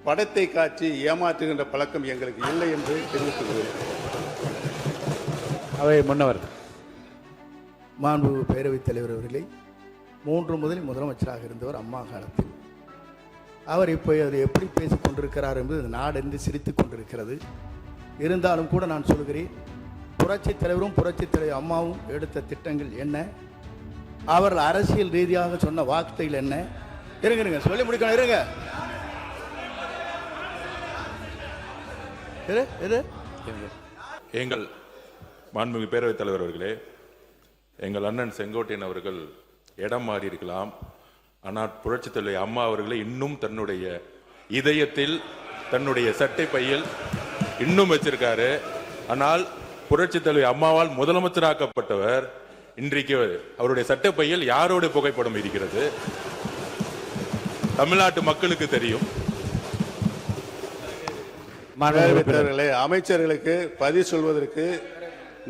படத்தை காட்சி ஏமாற்றுகின்ற பழக்கம் எங்களுக்கு இல்லை என்று தெரிவித்துள்ளேன். அவை முன்னவர். மாண்பு பேரவைத் தலைவர் அவர்களே, 3 முதல் முதலமைச்சராக இருந்தவர் அம்மா காலத்தில். அவர் இப்போ அதை எப்படி பேசிக் கொண்டிருக்கிறார் என்பது நாடென்று சிரித்துக் கொண்டிருக்கிறது. இருந்தாலும் கூட நான் சொல்கிறேன், புரட்சித் தலைவரும் புரட்சித் தலைவர் அம்மாவும் எடுத்த திட்டங்கள் என்ன, அவர்கள் அரசியல் ரீதியாக சொன்ன வார்த்தைகள் என்ன? இருங்க சொல்லி முடிக்கணும். எங்கள் மாண்புமிகு பேரவைத் தலைவர் அவர்களே, எங்கள் அண்ணன் செங்கோட்டையன் அவர்கள் இடம் மாறி இருக்கலாம், ஆனால் புரட்சித் தலைவர் அம்மா அவர்களை இன்னும் தன்னுடைய இதயத்தில் தன்னுடைய சட்டை பையில் இன்னும் வச்சிருக்காரு. ஆனால் புரட்சித் தலைவர் அம்மாவால் முதலமைச்சராக்கப்பட்டவர் இன்றைக்கு அவருடைய சட்டை பையில் யாரோட புகைப்படம் இருக்கிறது தமிழ்நாட்டு மக்களுக்கு தெரியும். அமைச்சர்களுக்கு பதில் சொல்வதற்கு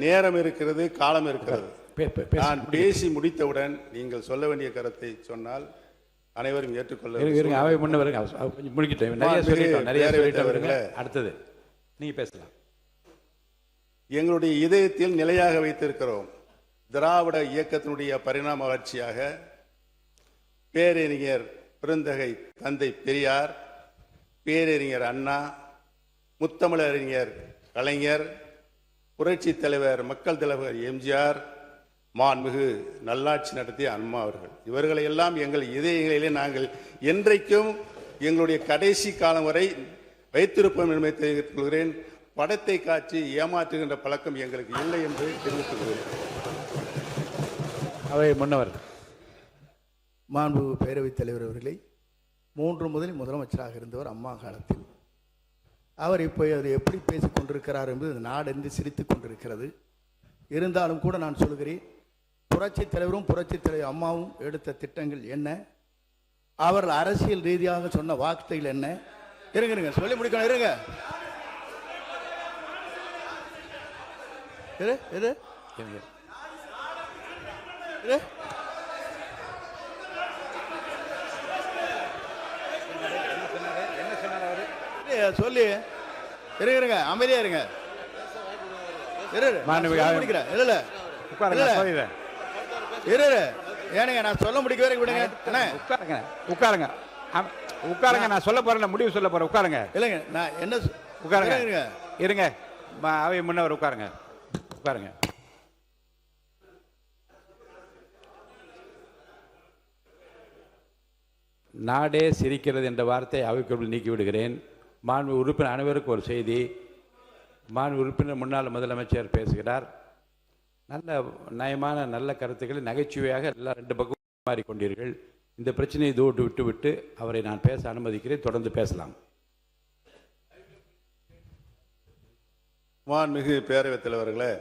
நேரம் இருக்கிறது, காலம் இருக்கிறது. நான் பேசி முடித்தவுடன் நீங்கள் சொல்ல வேண்டிய கருத்தை சொன்னால் அனைவரும் ஏற்றுக்கொள்ள. அடுத்தது நீங்க பேசலாம். எங்களுடைய இதயத்தில் நிலையாக வைத்திருக்கிறோம். திராவிட இயக்கத்தினுடைய பரிணாம வளர்ச்சியாக பேரறிஞர் பெருந்தகை தந்தை பெரியார், பேரறிஞர் அண்ணா, முத்தமிழறிஞர் கலைஞர், புரட்சி தலைவர் மக்கள் தலைவர் எம்ஜிஆர், மாண்புமிகு நல்லாட்சி நடத்திய அம்மா அவர்கள், இவர்களை எல்லாம் எங்கள் இதயங்களிலே நாங்கள் என்றைக்கும் எங்களுடைய கடைசி காலம் வரை வைத்திருப்போம் என்பதை தெரிவித்துக் கொள்கிறேன். படத்தை காட்சி ஏமாற்றுகின்ற பழக்கம் எங்களுக்கு இல்லை என்று தெரிவித்துக் கொள்கிறேன். அவை முன்னவர். மாண்பு பேரவைத் தலைவர் அவர்களே, 3 முதல் முதலமைச்சராக இருந்தவர் அம்மா காலத்தில். அவர் இப்போ அதை எப்படி பேசிக் கொண்டிருக்கிறார் என்பது நாடென்று சிரித்துக் கொண்டிருக்கிறது. இருந்தாலும் கூட நான் சொல்கிறேன், புரட்சித் தலைவரும் புரட்சித் தலைவர் அம்மாவும் எடுத்த திட்டங்கள் என்ன, அவர்கள் அரசியல் ரீதியாக சொன்ன வார்த்தைகள் என்ன? இருங்க சொல்லி முடிக்கணும். சொல்லி இருங்க, அமைதியா இருங்க. ஏனுங்க நான் சொல்ல முடிக்கவே விடுங்க. உட்காருங்க, நான் சொல்ல போறேன், முடிவு சொல்ல போறேன். உட்காருங்க. இல்லைங்க, நான் என்ன உட்காருங்க. இருங்க, அவை முன்னவர் உட்காருங்க. நாடே சிரிக்கிறது என்ற வார்த்தை அவைக்குள் நீக்கி விடுகிறேன். மாண்பு உறுப்பினர் அனைவருக்கும் ஒரு செய்தி. மாண்பு உறுப்பினர் முன்னாள் முதலமைச்சர் பேசுகிறார். நல்ல நயமான நல்ல கருத்துக்களை நகைச்சுவையாக எல்லாம் 2 பக்கம் மாறிக்கொண்டீர்கள். இந்த பிரச்சனையை தூட்டு விட்டு அவரை நான் பேச அனுமதிக்கிறேன். தொடர்ந்து பேசலாம். மாண்புமிகு பேரவைத் தலைவர்களே,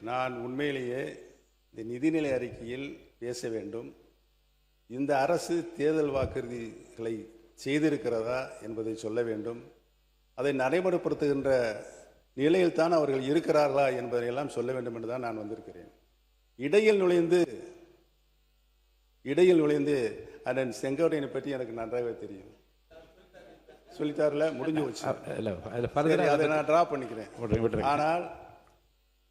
நான் உண்மையிலேயே இந்த நிதிநிலை அறிக்கையில் பேச வேண்டும். இந்த அரசு தேர்தல் வாக்குறுதிகளை செய்திருக்கிறதா என்பதை சொல்ல வேண்டும். அதை நடைமுறைப்படுத்துகின்ற நிலையில் தான் அவர்கள் இருக்கிறார்களா என்பதையெல்லாம் சொல்ல வேண்டும் என்று தான் நான் வந்திருக்கிறேன். இடையில் நுழைந்து அண்ணன் செங்கோட்டையனை பற்றி எனக்கு நன்றாகவே தெரியும். சொல்லித்தாரில் முடிஞ்சு வச்சு அதை நான் டிரா பண்ணிக்கிறேன். ஆனால்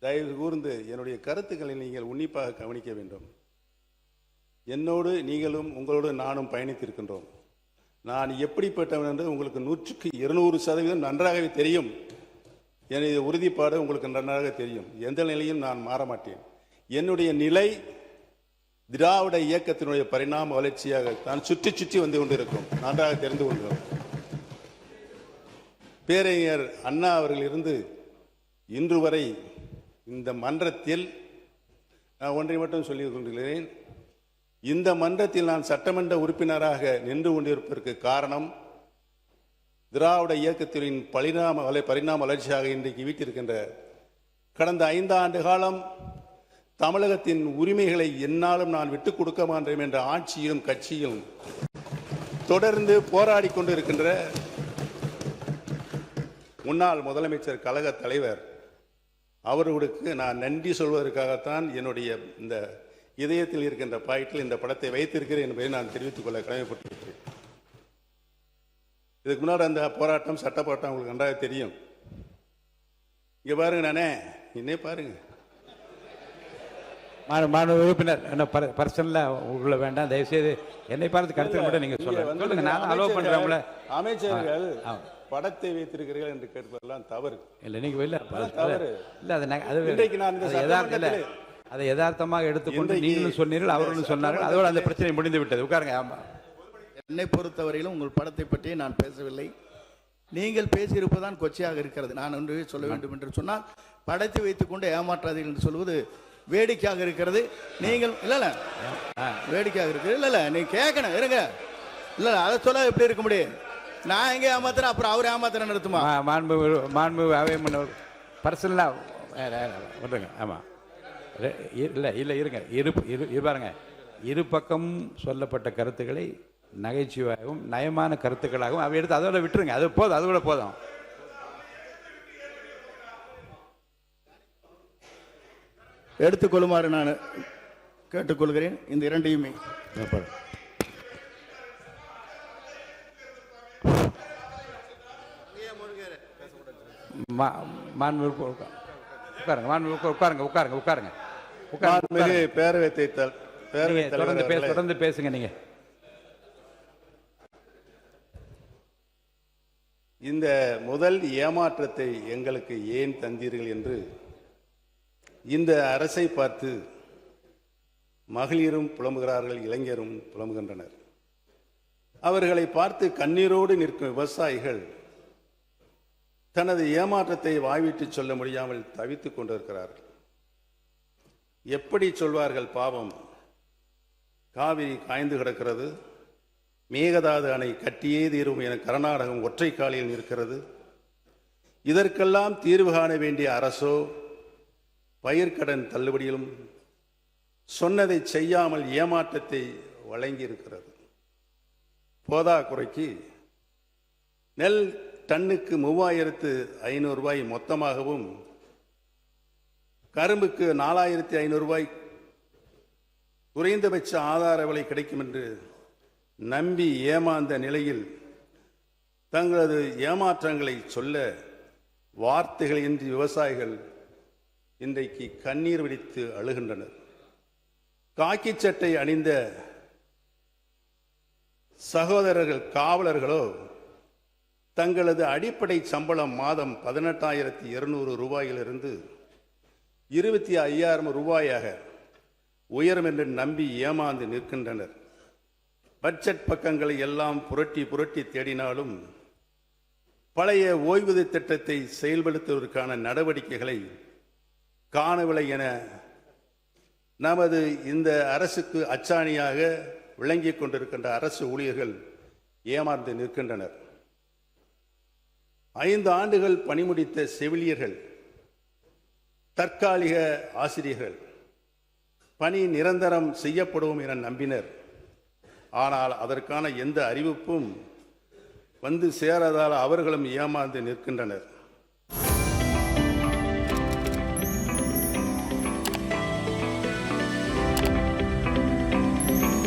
தயவு கூர்ந்து என்னுடைய கருத்துக்களை நீங்கள் உன்னிப்பாக கவனிக்க வேண்டும். என்னோடு நீங்களும் உங்களோடு நானும் பயணித்திருக்கின்றோம். நான் எப்படிப்பட்டவன் என்று உங்களுக்கு 100க்கு 200% நன்றாகவே தெரியும். என்னுடைய உறுதிப்பாடு உங்களுக்கு நன்றாக தெரியும். எந்த நிலையும் நான் மாற மாட்டேன். என்னுடைய நிலை திராவிட இயக்கத்தினுடைய பரிணாம வளர்ச்சியாக தான் சுற்றி வந்து கொண்டிருக்கும். நன்றாக தெரிந்து கொள்கிறோம். பேரறிஞர் அண்ணா அவர்கள் இருந்து இன்று வரை இந்த மன்றத்தில் நான் ஒன்றை மட்டும் சொல்லிக் கொண்டிருக்கிறேன். இந்த மன்றத்தில் நான் சட்டமன்ற உறுப்பினராக நின்று கொண்டிருப்பதற்கு காரணம் திராவிட இயக்கத்தின் பரிணாம வளர்ச்சியாக இன்றைக்கு வீட்டிருக்கின்ற கடந்த 5 ஆண்டு காலம் தமிழகத்தின் உரிமைகளை என்னாலும் நான் விட்டுக் கொடுக்க மாட்டேன் என்ற ஆட்சியும் கட்சியும் தொடர்ந்து போராடி கொண்டிருக்கின்ற முன்னாள் முதலமைச்சர் கழக தலைவர் அவர்களுக்கு நான் நன்றி சொல்வதற்காகத்தான் என்னுடைய இந்த இதயத்தில் இருக்கின்ற பாயிண்டில் இந்த படத்தை வைத்திருக்கிறேன் என்பதை நான் தெரிவித்துக் கொள்ள கடமைப்பட்டிருக்கிறேன். இதுக்கு முன்னாடி அந்த போராட்டம் சட்ட போராட்டம் உங்களுக்கு நன்றாக தெரியும். இங்கே பாருங்க, நானே இன்னே பாருங்க, மாணவ உறுப்பினர் என்ன பர்சனலாக உள்ள வேண்டாம், தயவுசெய்து என்னை பார்த்து கருத்து மட்டும் நீங்கள் சொல்லுங்க. நான் அலோவ் பண்ணுறோம்ல. அமைச்சர்கள் படத்தை வைத்திருக்கிறீர்கள் என்று கேட்பதெல்லாம் தவறு இல்லை. நீங்கள் இல்லை தவறு இல்லை, அதை யதார்த்தமாக எடுத்துக்கொண்டு நீங்களும் சொன்னீர்கள், அவர்களும் சொன்னார்கள், அதோடு அந்த பிரச்சனை முடிந்து விட்டது. உட்காருங்க. ஆமாம், என்னை பொறுத்தவரையிலும் உங்கள் படத்தை பற்றி நான் பேசவில்லை. நீங்கள் பேசியிருப்பதான் கொச்சையாக இருக்கிறது. நான் ஒன்று சொல்ல வேண்டும் என்று சொன்னால், படத்தை வைத்துக்கொண்டு ஏமாற்றாதீர்கள் என்று சொல்வது வேடிக்கையாக இருக்கிறது. நீங்கள் இல்லை வேடிக்கையாக இருக்குது. இல்லை நீ கேட்கணும், இருங்க. இல்லை அதை சொல்ல எப்படி இருக்க முடியும்? நான் எங்கே ஏமாத்துறேன், அப்புறம் அவர் ஏமாத்துறேன் நடத்துமா? மாண்பு அவை முன்னோர் பர்சனலாக விடுங்க. ஆமாம், இல்லை இருங்க. பாருங்க, இரு பக்கம் சொல்லப்பட்ட கருத்துக்களை நகைச்சுவையாகவும் நயமான கருத்துக்களாகவும் அவை எடுத்து அதோட விட்டுருங்க. அது போதும், அதோட போதும். எடுத்துக்கொள்ளுமாறு நான் கேட்டுக்கொள்கிறேன். இந்த இரண்டையுமே உட்காருங்க. தொடர்ந்து பேசுங்க. நீங்க இந்த முதல் ஏமாற்றத்தை எங்களுக்கு ஏன் தந்தீர்கள் என்று இந்த அரசை பார்த்து மகளிரும் புலம்புகிறார்கள், இளைஞரும் புலம்புகின்றனர். அவர்களை பார்த்து கண்ணீரோடு நிற்கும் விவசாயிகள் தனது ஏமாற்றத்தை வாய்விட்டு சொல்ல முடியாமல் தவித்துக் கொண்டிருக்கிறார்கள். எப்படி சொல்வார்கள்? பாவம், காவிரி காய்ந்து கிடக்கிறது, மேகதாது அணை கட்டியே தீரும் என கர்நாடகம் ஒற்றை காலில் நிற்கிறது. இதற்கெல்லாம் தீர்வு காண வேண்டிய அரசோ பயிர்க்கடன் தள்ளுபடியிலும் சொன்னதை செய்யாமல் ஏமாற்றத்தை வழங்கி இருக்கிறது. போதா குறைக்கு நெல் டன்னுக்கு 3500 ரூபாய் மொத்தமாகவும், கரும்புக்கு 4500 ரூபாய் குறைந்தபட்ச ஆதார விலை கிடைக்கும் என்று நம்பி ஏமாந்த நிலையில் தங்களது ஏமாற்றங்களை சொல்ல வார்த்தைகள் இன்றி விவசாயிகள் இன்றைக்கு கண்ணீர் வெடித்து அழுகின்றனர். காக்கி சட்டை அணிந்த சகோதரர்கள் காவலர்களோ தங்களது அடிப்படை சம்பளம் மாதம் 18,200 ரூபாயிலிருந்து 25,000 ரூபாயாக உயரும் என்று நம்பி ஏமாந்து நிற்கின்றனர். பட்ஜெட் பக்கங்களை எல்லாம் புரட்டி தேடினாலும் பழைய ஓய்வூதிய திட்டத்தை செயல்படுத்துவதற்கான நடவடிக்கைகளை காணவில்லை என நமது இந்த அரசுக்கு அச்சாணியாக விளங்கிக் கொண்டிருக்கின்ற அரசு ஊழியர்கள் ஏமாந்து நிற்கின்றனர். 5 ஆண்டுகள் பணிமுடித்த செவிலியர்கள், தற்காலிக ஆசிரியர்கள் பணி நிரந்தரம் செய்யப்படும் என நம்பினர். ஆனால் அதற்கான எந்த அறிவிப்பும் வந்து சேராதால் அவர்களும் ஏமாந்து நிற்கின்றனர்.